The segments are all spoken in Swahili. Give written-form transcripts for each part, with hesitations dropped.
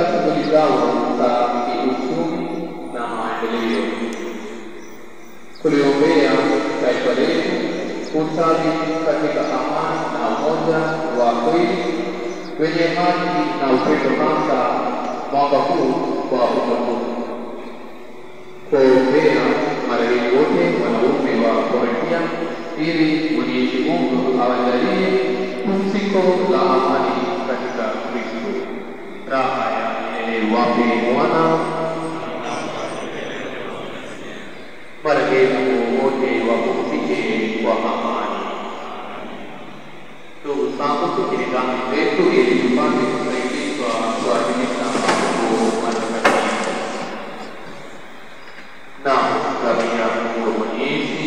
shughuli zao za kiuchumi na maendeleo. Kuliombea taifa letu ustawi katika amani na umoja wa kweli wenye haki na upendo hasa mwaka huu wa utukufu. Kuombea marehemu wote wanaume wa Korinthia ili Mwenyezi Mungu awajalie pumziko la amani katika Kristo. Raha ya milele wape Bwana. Marehemu wote wapumzike kwa amani. Ndugu zangu, tukiri dhambi zetu ili tupate kusaidishwa kuadhimisha mambo matakatifu. Na tabia Mungu Mwenyezi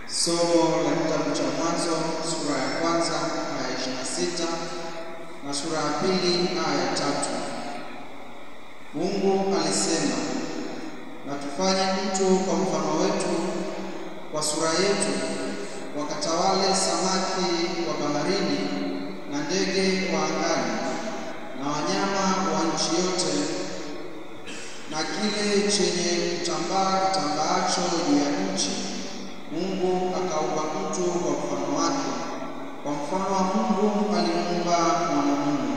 Somo la kitabu cha Mwanzo sura ya kwanza aya 26 na sura ya pili aya 3. Mungu alisema, na tufanye mtu kwa mfano wetu, kwa sura yetu, wakatawale samaki wa baharini na ndege wa angani na wanyama wa nchi yote na kile chenye kitambaacho juu ya nchi. Mungu akaumba mtu kwa mfano wake, kwa mfano wa Mungu alimuumba mwanamume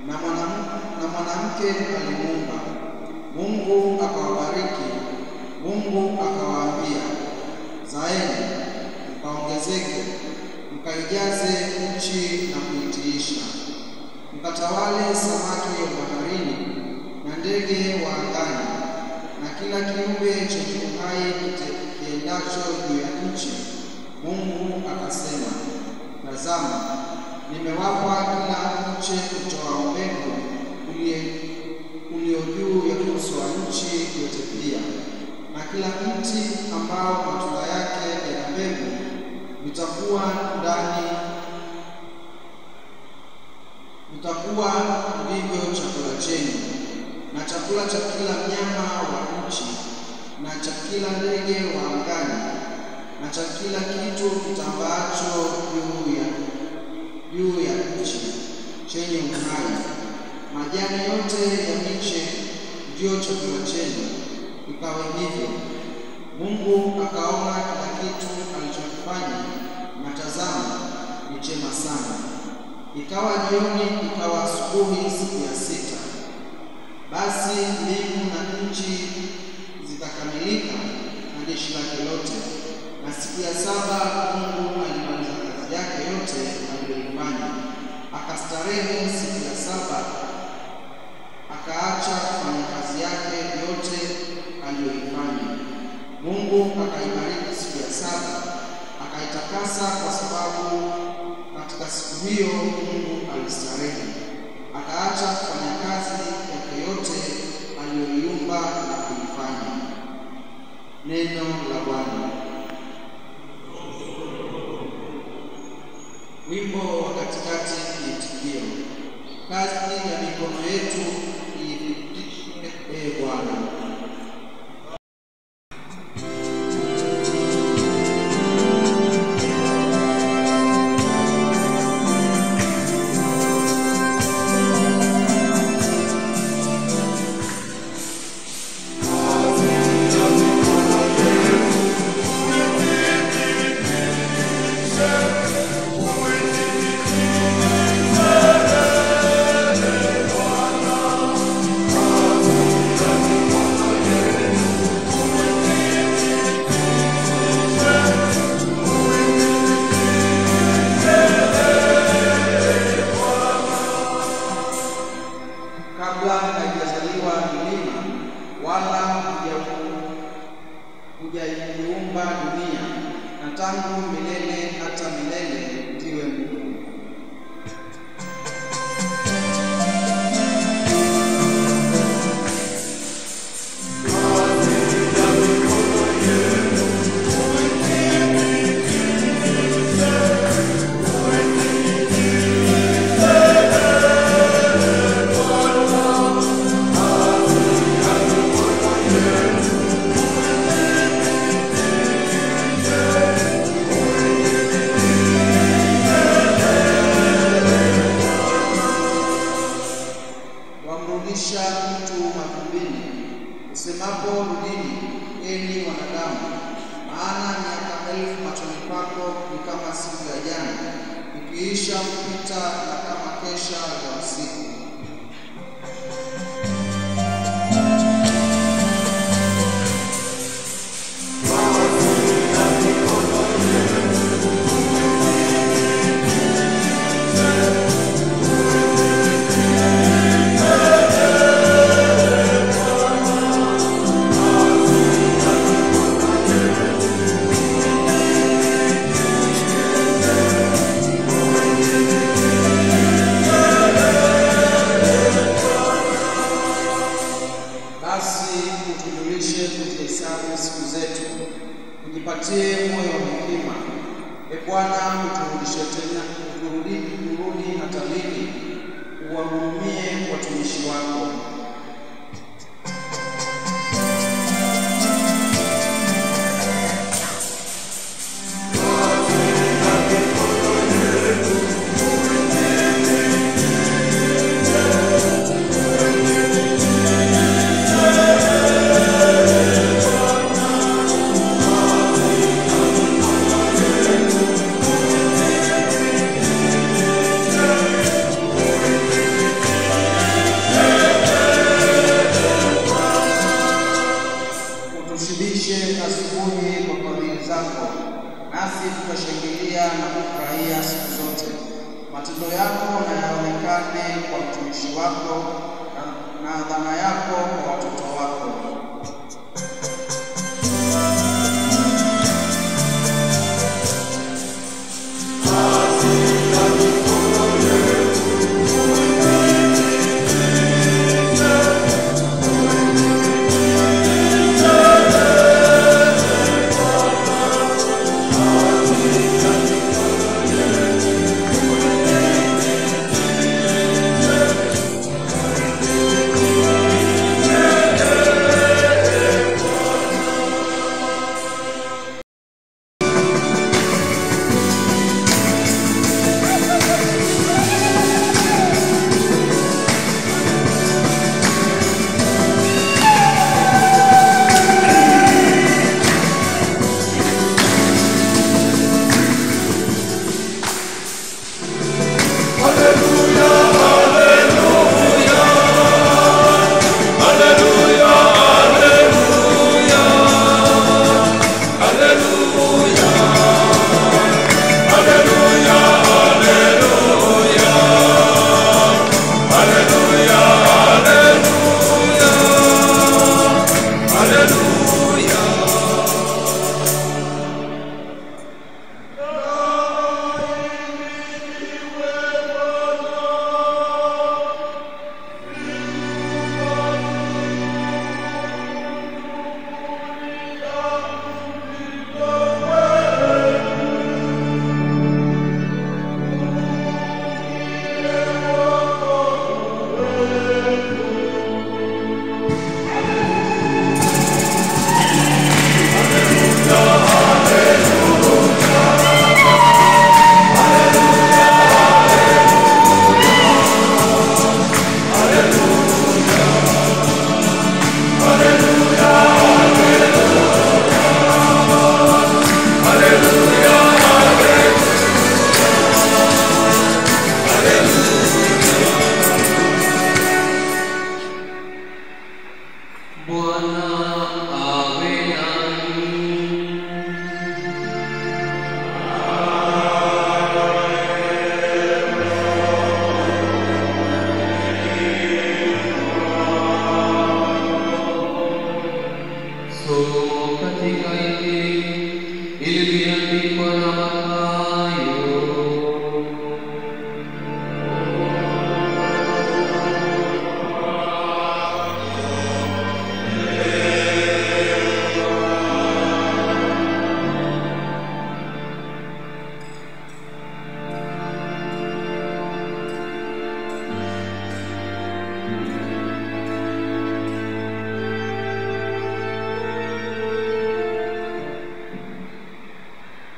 na mwanamke alimuumba. Mungu akawabariki. Mungu akawaambia, zaeni mkaongezeke, mkaijaze nchi na kuitiisha, mkatawale samaki wa baharini na ndege wa angani na kila kiumbe chenye uhai kiendacho juu ya nchi. Mungu akasema, tazama, nimewapa kila mche utoao mbegu ulio juu ya uso wa nchi yote pia, na kila mti ambao matunda yake yana mbegu vitakuwa ndivyo chakula chenu, na chakula cha kila mnyama wa nchi, na cha kila ndege wa angani, na cha kila kitu kitambaacho juu ya nchi chenye uhai. Majani yote ya miche ndio chakula chenu. Ikawa hivyo. Mungu akaona kila kitu alichokifanya, na tazama, ni chema sana. Ikawa jioni, ikawa asubuhi, siku ya 6. Basi mbingu na nchi zikakamilika na jeshi lake lote. Na siku ya 7 Mungu alimaliza kazi yake yote aliyoifanya. Akastarehe siku ya 7, akaacha kufanya kazi yake yote aliyoifanya. Mungu akaibariki siku ya 7, akaitakasa, kwa sababu katika siku hiyo Mungu alistarehe, akaacha kufanya kazi yake yote aliyoiumba na kuifanya. Neno la Bwana. Wimbo wa katikati, kiitikio: kazi ya mikono yetu iitike, Ee Bwana. ilikwisha kupita na kama kesha ya usiku. Tujipatie moyo wa hekima. Bwana, uturudishe tena, turudi hata lini? Uwahurumie watumishi wako. Asubuhi kwa fadhili zako, nasi tutashangilia na kufurahia siku zote. Matendo yako na yaonekane kwa mtumishi wako na adhama yako kwa watoto wako.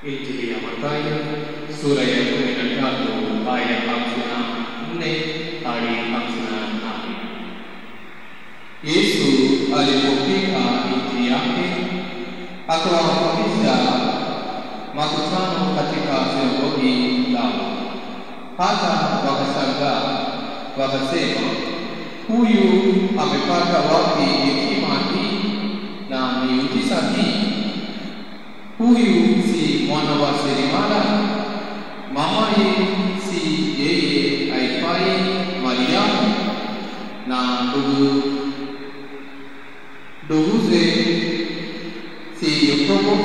Injili ya Mathayo sura ya 13 aya ya 54 hadi 58. Yesu alipofika nchi yake, akawafundisha makutano katika sinagogi lao. hata wakashangaa, wakasema, huyu amepata wapi hekima hii na miujiza hii? Huyu si mwana wa seremala? Mamaye si yeye aitwaye Mariamu? Na nduguze si Yakobo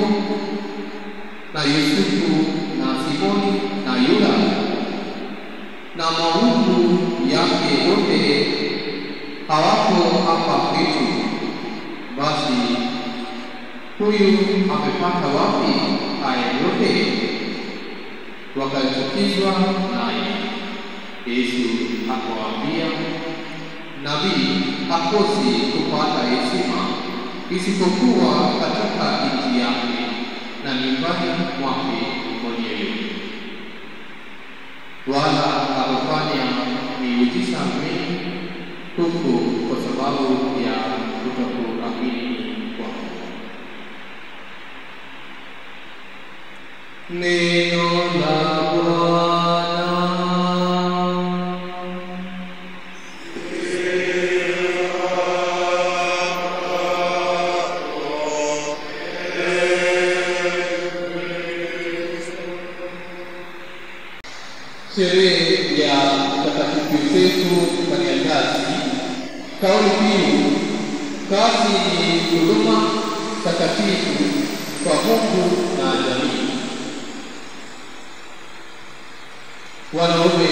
na Yusufu na Simoni na Yuda? Na maungu yake wote hawako hapa kwetu? Basi huyu amepata wapi haya yote? Wakachukizwa naye. Yesu akawaambia, nabii hakosi kupata heshima isipokuwa katika nchi yake na nyumbani mwake mwenyewe. Wala hakufanya miujiza mingi huko kwa sababu ya kutokuamini kwao. Neno la Bwana. Sherehe ya Mtakatifu Yosefu Kariakasi. Kauli mbiu: kazi ni huduma takatifu kwa Mungu na jamii. Wanaume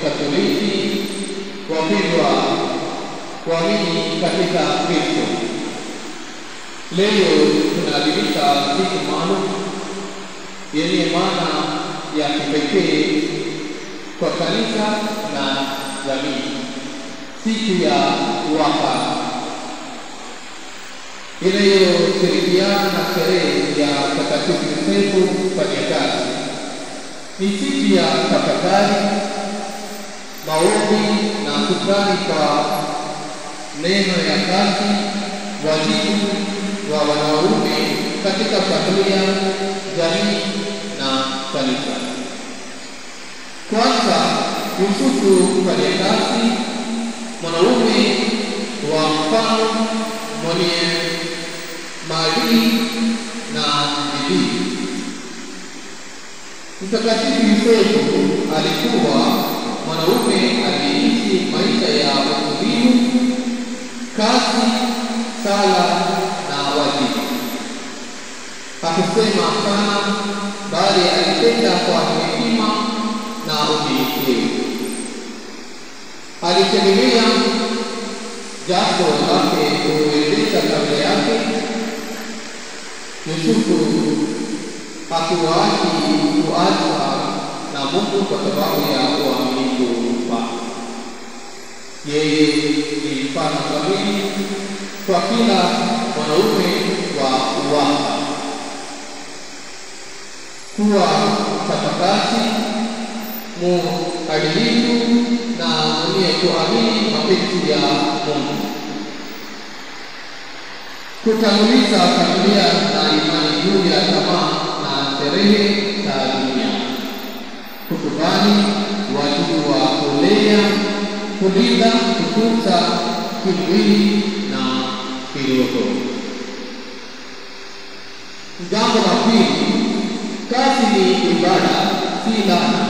Katoliki wapendwa, waamini katika Kristo, leo tunaadhimisha siku maalum yenye maana ya kipekee kwa kanisa na jamii, siku ya Wapa inayoshirikiana na sherehe ya Mtakatifu Yosefu Kariakasi. Ni siku ya tafakari, maombi na shukrani kwa neno ya kazi, wajibu wa wanaume katika familia, jamii na kanisa. Kwanza, Yusufu Kariakasi, mwanaume wa mfano mwenye maadili na bidii. Mtakatifu Yosefu alikuwa mwanaume aliyeishi maisha ya utulivu, kazi, sala na wajibu. Hakusema sana, bali alitenda kwa hekima na unyenyekevu. Alitegemea jambo lake kuendeleza familia yake. Yusufu hakuwahi kuachwa na Mungu kwa sababu ya uaminifu wake. Yeye ni mfano kamili kwa kila mwanaume wa Wapa. Kuwa mchapakazi, muadilifu na mwenye kuamini mapenzi ya Mungu. Kutanguliza familia na imani juu ya tamaa na sherehe za dunia. Kukubali wajibu wa kulea, kulinda, kutunza kimwili na kiroho. Jambo la pili, kazi ni ibada, si laana.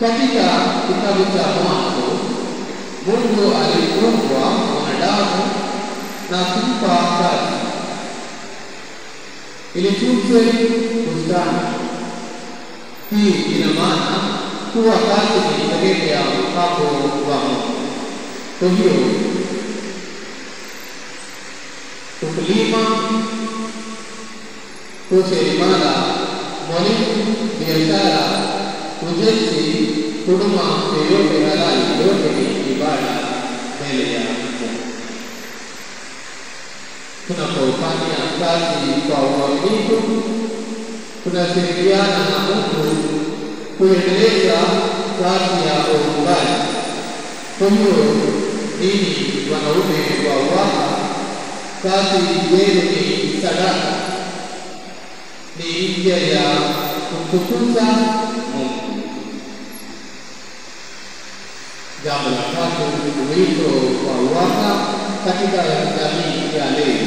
Katika kitabu cha Mwanzo, Mungu aliumba mwanadamu na kumpa kazi ili tunze bustani. Hii ina maana kuwa kazi ni sehemu ya mpango wa Mungu. Kwa hiyo ukulima, useremala, mwalimu, biashara, ujenzi, huduma yoyote halali, yote ni ibada mbele ya Mungu. Tunapofanya kazi kwa uaminifu, tunashirikiana na Mungu kuendeleza kazi ya uumbaji. Kwa hiyo ninyi wanaume wa Wapa, kazi yenu ni sadaka, ni njia ya kumtukuza Mungu. Jambo la tatu, wito wa UWAKA katika jamii ya leo.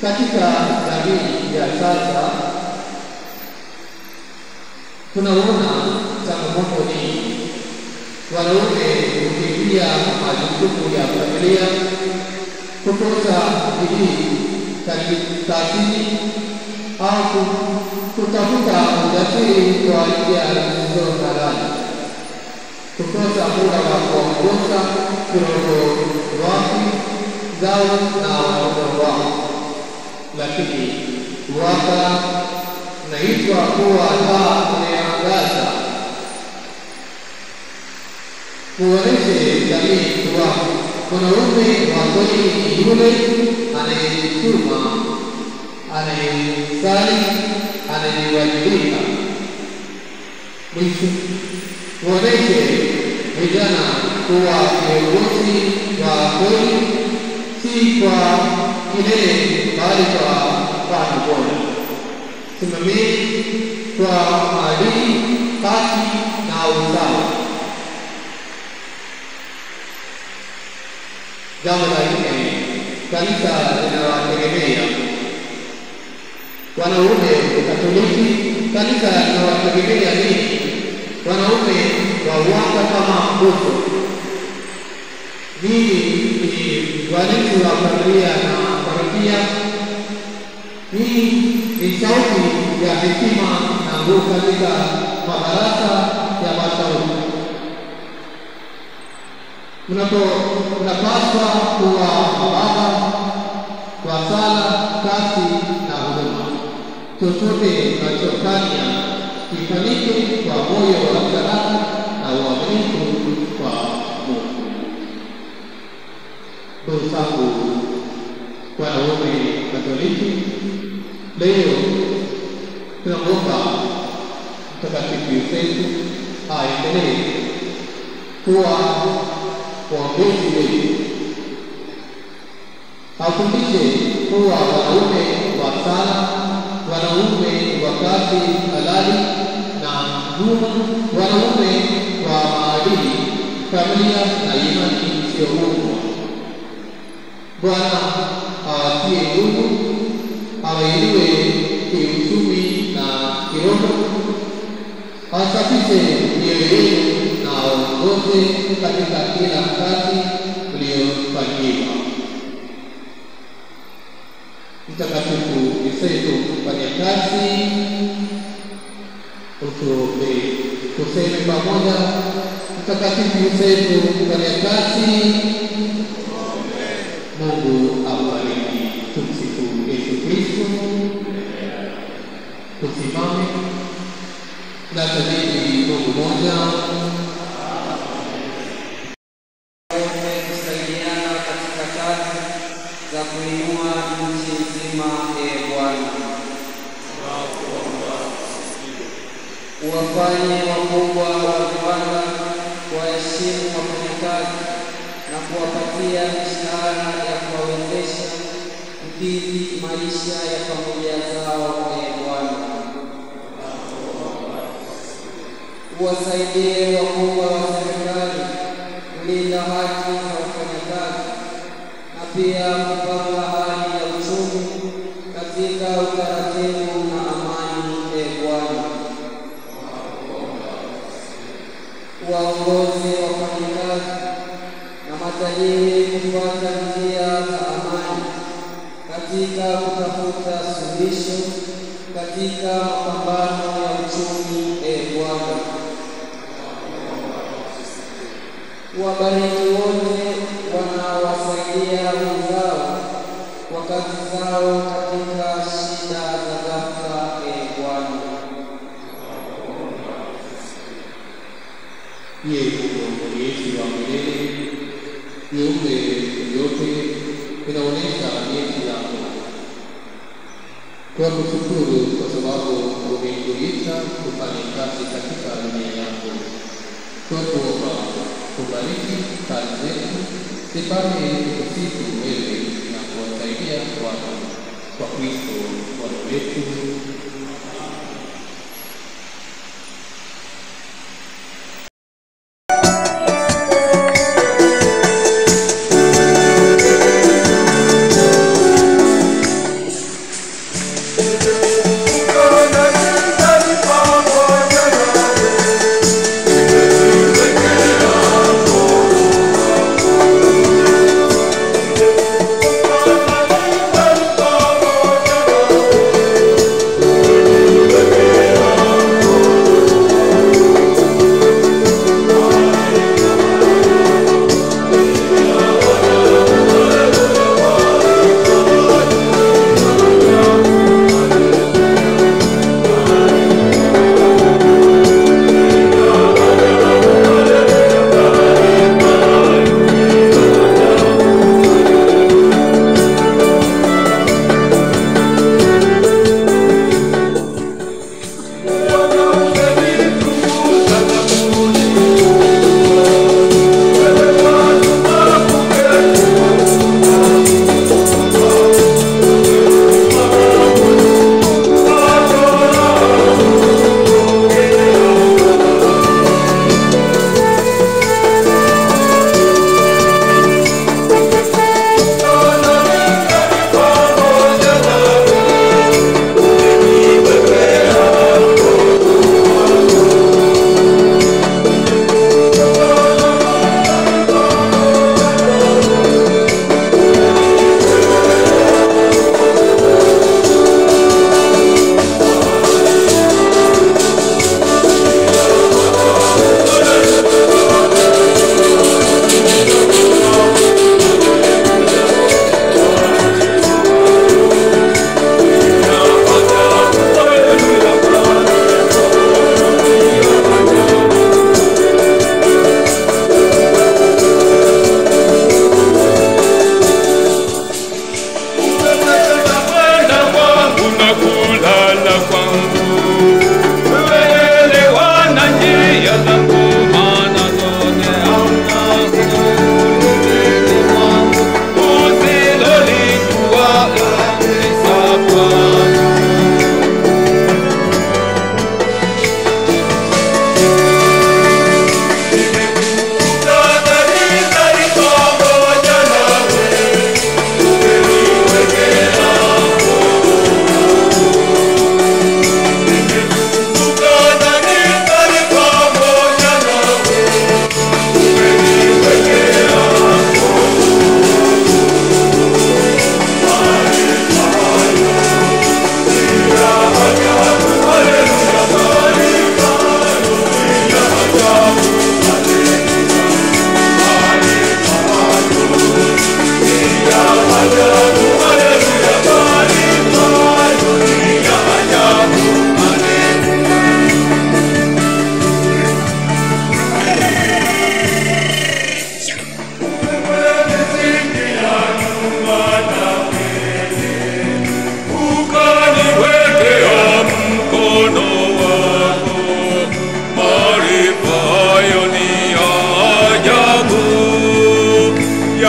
Katika jamii ya sasa tunaona changamoto nyingi. Wanaume kukimbia majukumu ya familia, kukosa bidii kazini au kutafuta ujasiri kwa njia zisizo halali, kukosa muda wa kuongoza kiroho wake zao na watoto wao. Lakini UWAKA unaitwa kuwa taa inayoangaza, kuoneshe jamii kuwa mwanaume wa kweli ni yule anayejituma, anayesali, anayewajibika. Mwisho, kuoneshe vijana kuwa viongozi wa kweli si kwa kilele bali kwa mfano bora. Simameni kwa maadili, haki na usawa. Jambo la nne, kanisa linawategemea wanaume Katoliki. Kanisa linawategemea nini? Wanaume wa UWAKA kama nguzo. Mimi ni walinzi wa familia na parokia. Hii ni sauti ya hekima na nguvu katika madarasa ya mashauri. Tunapaswa kuwa mababa kwa sala, kazi na huduma. Chochote tunachofanya kifanyike kwa moyo wa sadaka na uaminifu kwa Mungu. Ndugu zangu wanaume Katoliki, leo tunamwomba Mtakatifu Yosefu aendelee kuwa mwombezi wetu. Afundishe kuwa wanaume wa sala, wanaume wa kazi halali na huduma, wanaume wa maadili, familia na imani isiyoungwa. Bwana awatie nguvu, awainue kiuchumi na kiroho, asafishe mioyo yenu na aongoze katika kila kazi mliopangiwa. Mtakatifu Yosefu mfanyakazi, utuombee. Tuseme pamoja: Mtakatifu Yosefu mfanyakazi, Mungu awabariki. Tumsifu Yesu Kristo. Tusimame na tujadili Mungu moja. Kusaidiana katika kazi za kuinua nchi nzima. Bwana, uwafanye wakubwa wa viwanda waheshimu wafanyakazi na kuwapatia mishahara ya kuwawezesha kukidhi maisha ya familia zao. Bwana, uwasaidie wakubwa wa serikali kulinda haki za wafanyakazi na pia kupanga hali ya uchumi katika utaratibu na amani. Bwana, uwaongoze wafanyakazi na matajiri kufuata njia za amani katika kutafuta suluhisho katika mapambano ya uchumi. Bwana, wabariki wote wanaowasaidia wenzao kwa kazi zao katika shida za ghafla. Bwana, Yeye Mungu Yesu wa milele, viumbe vyote vinaonyesha neema yako. Kwa kushukuru kwa sababu umetuita kufanya kazi katika dunia yako. Kwa kuomba kubariki kazi zetu, zipate kusifu wewe na kuwasaidia watu kwa Kristo Bwana wetu.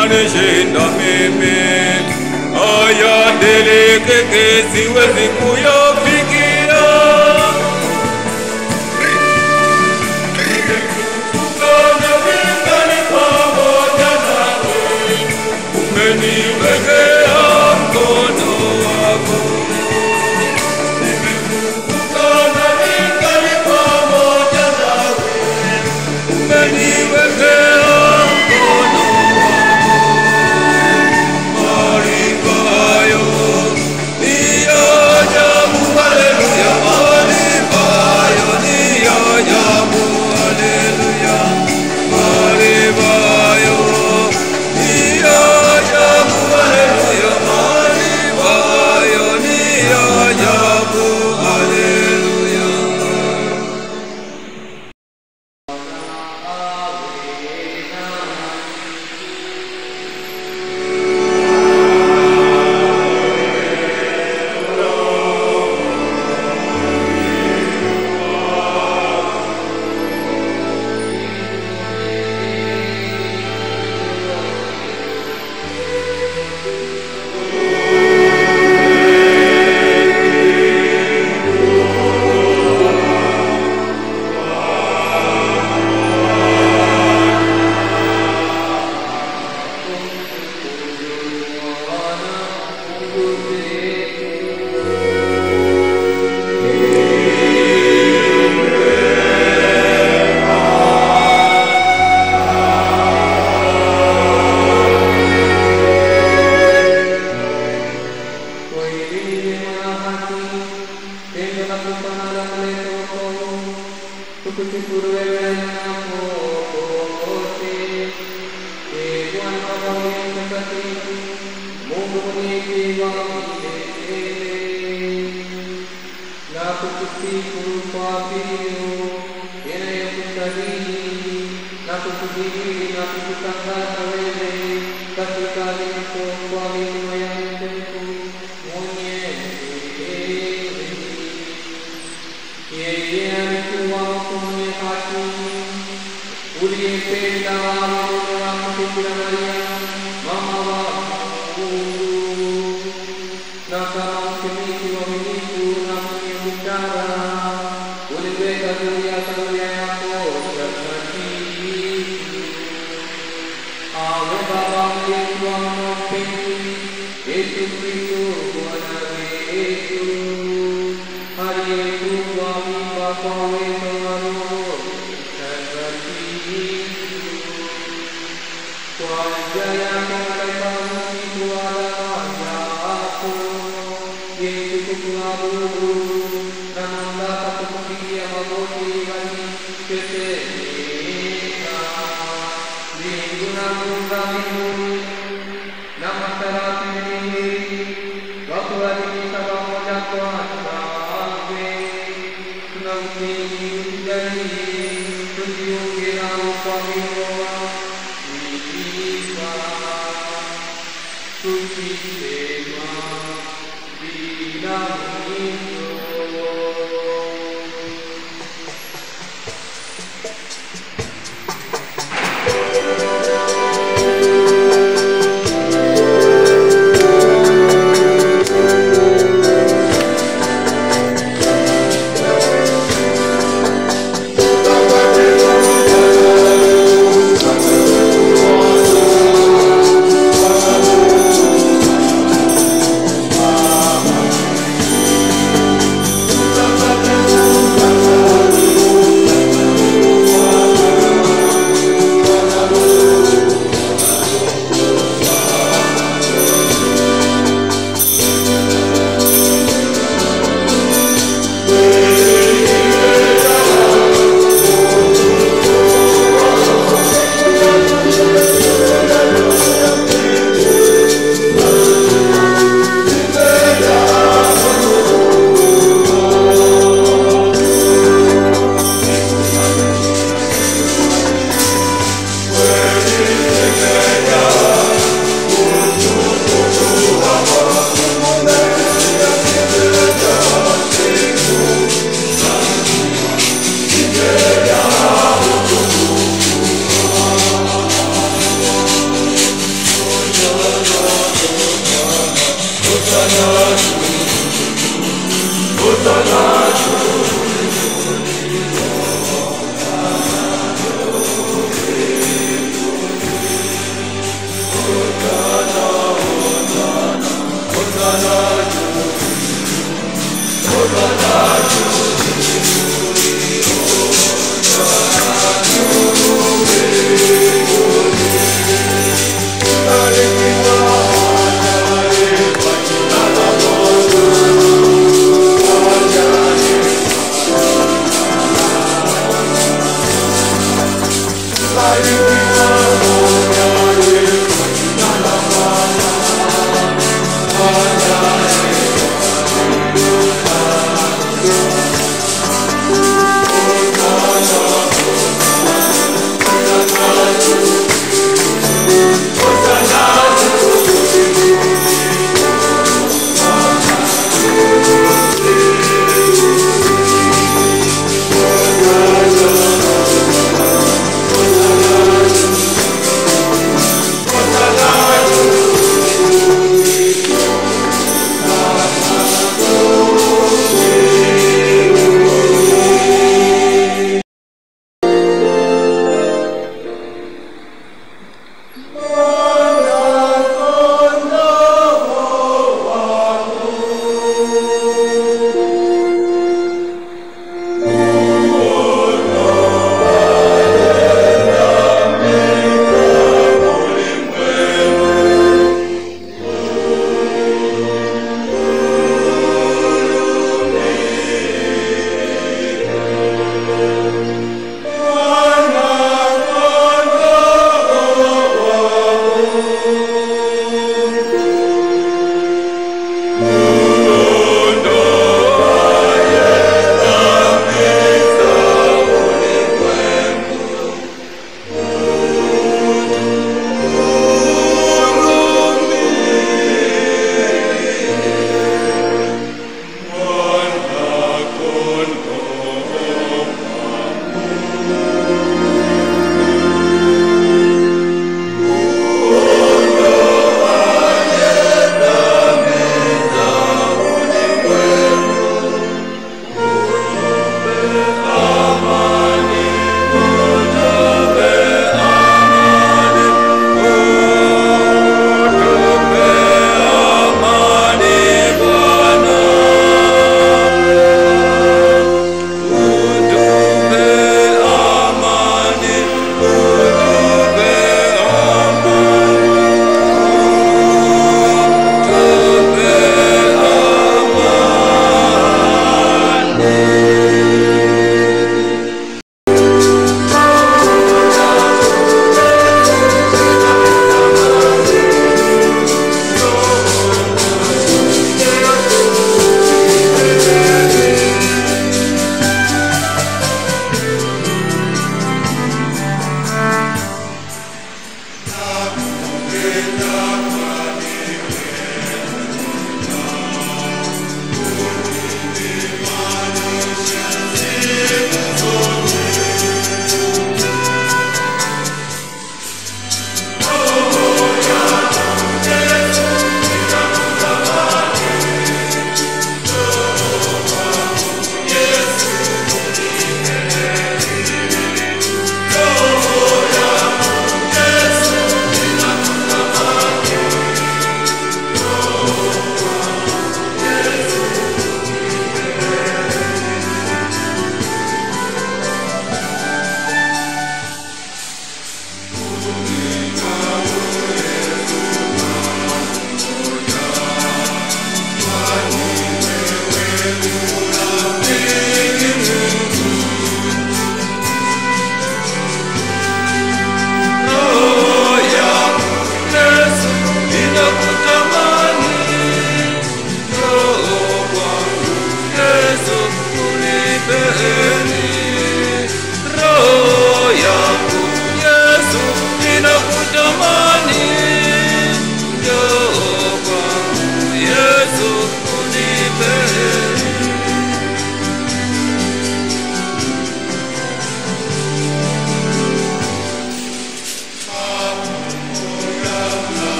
yanishinda mimi, haya delikeke siwezi kuyafikia. Ukana vingani pamoja nawe, umeniwekea mkono wako. Ukana vingani pamoja nawe, umeniwekea mkono wako. Maarifa hayo ni ya ajabu, haleluya. Maarifa hayo ni ya ajabu, haleluya. Maarifa hayo ni ya ajabu, haleluya. Maarifa hayo ni ya ajabu, haleluya.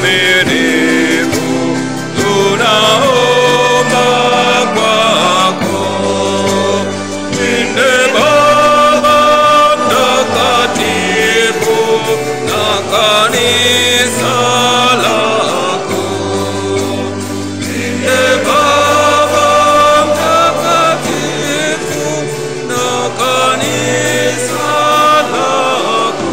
mwaminifu, tunaomba kwako. Mlinde Baba Mtakatifu na kanisa lako. Mlinde Baba Mtakatifu na kanisa lako.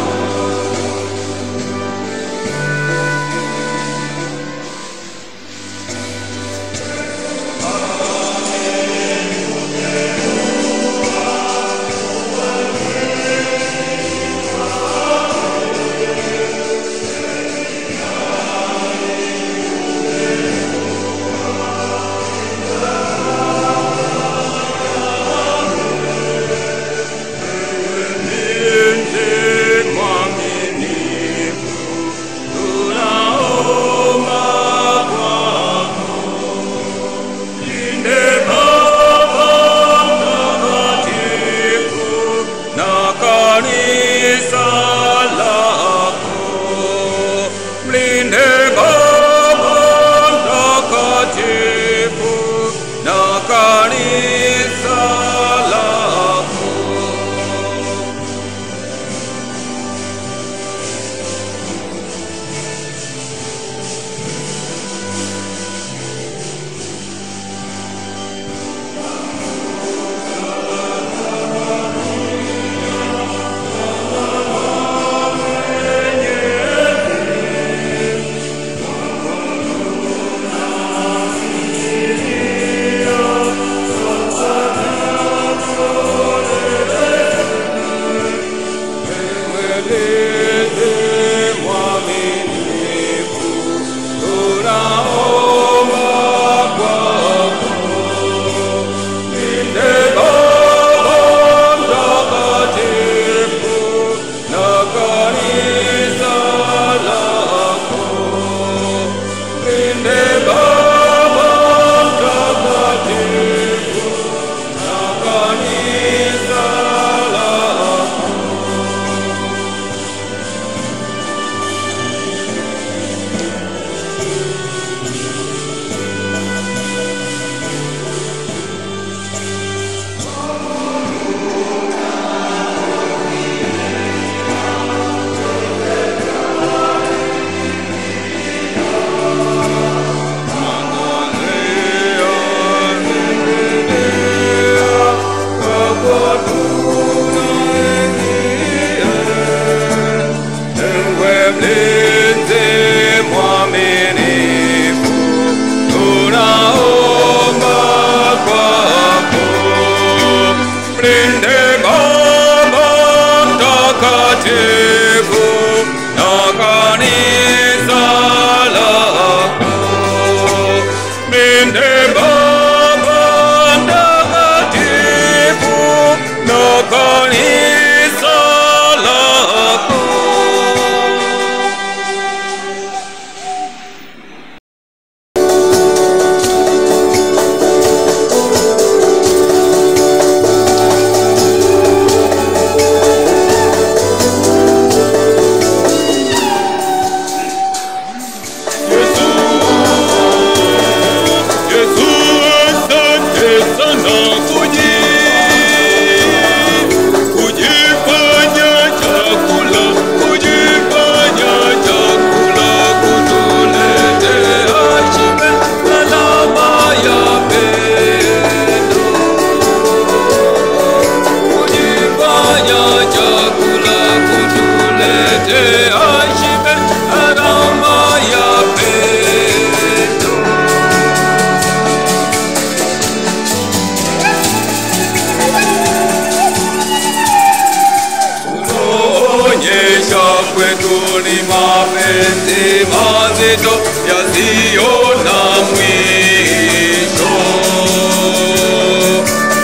ni mapenzi mazito yasiyo na mwisho,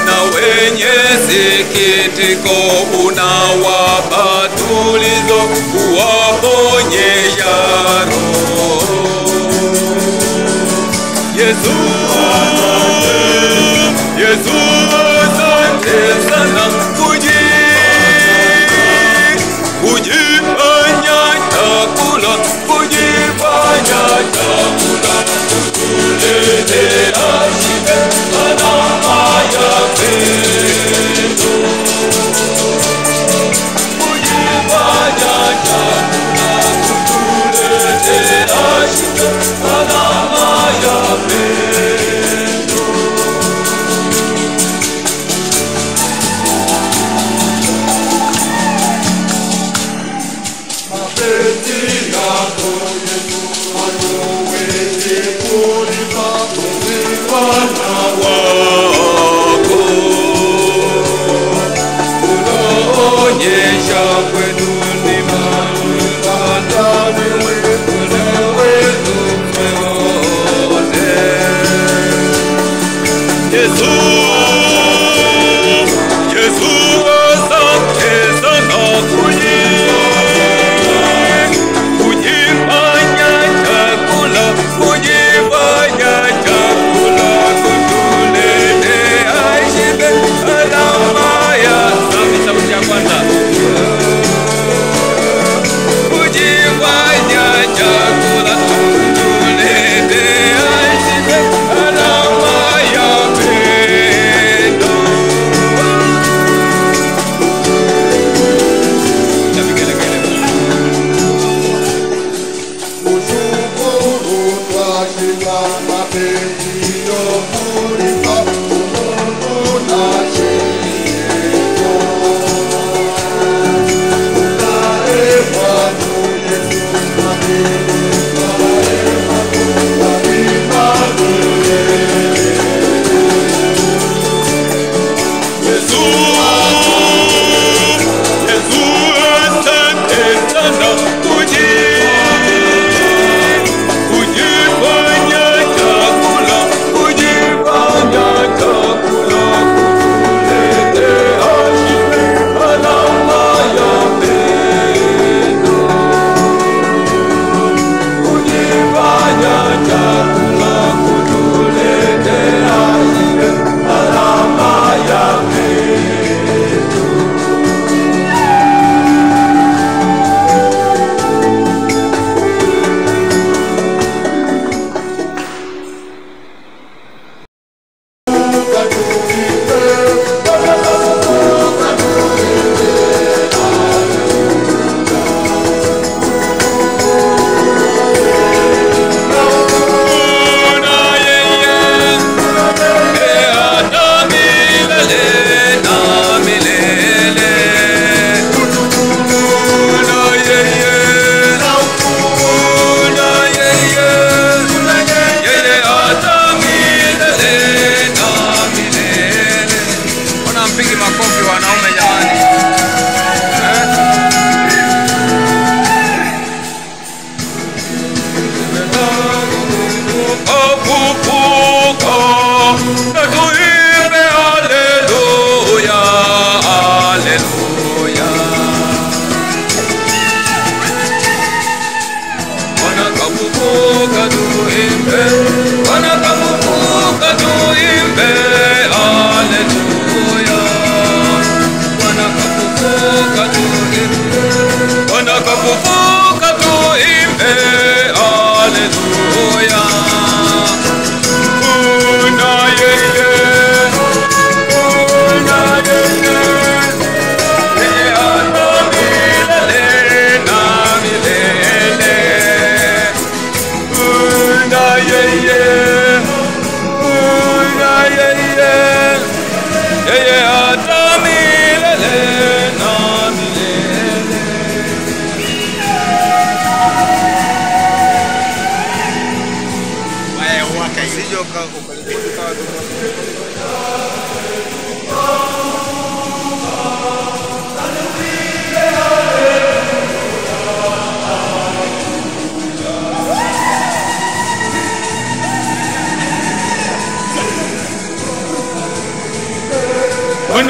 na wenye sikitiko unawapa tulizo, kuwaponyesha roho. Yesu, Yesu, asante sana kujifanya chakula, kujifanya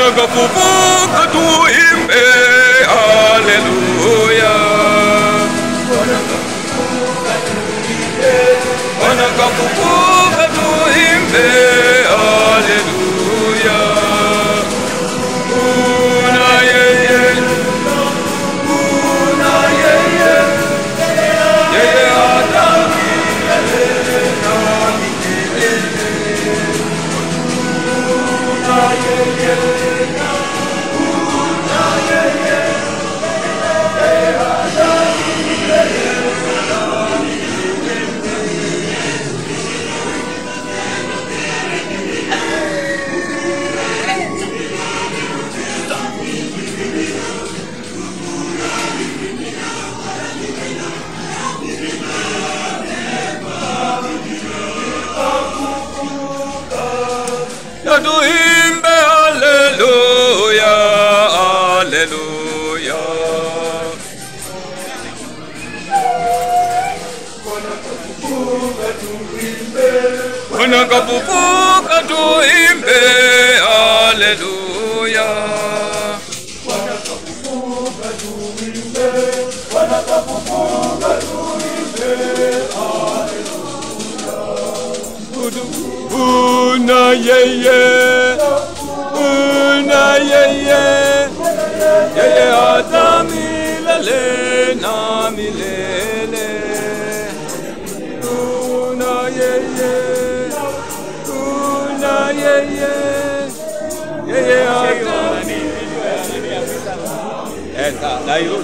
Wanakafufuka tuimbe haleluya. Wanakafufuka tuimbe haleluya. Una yeye, una yeye, yeye hata milele na milele. Una yeye, una yeye, yeye hata milele na na tuimbe haleluya, haleluya. Wanakafufuka tuimbe tuimbe haleluya. Una yeye, yeye hata milele na milele. Una yeye, yeye hata. Esa, na hiyo.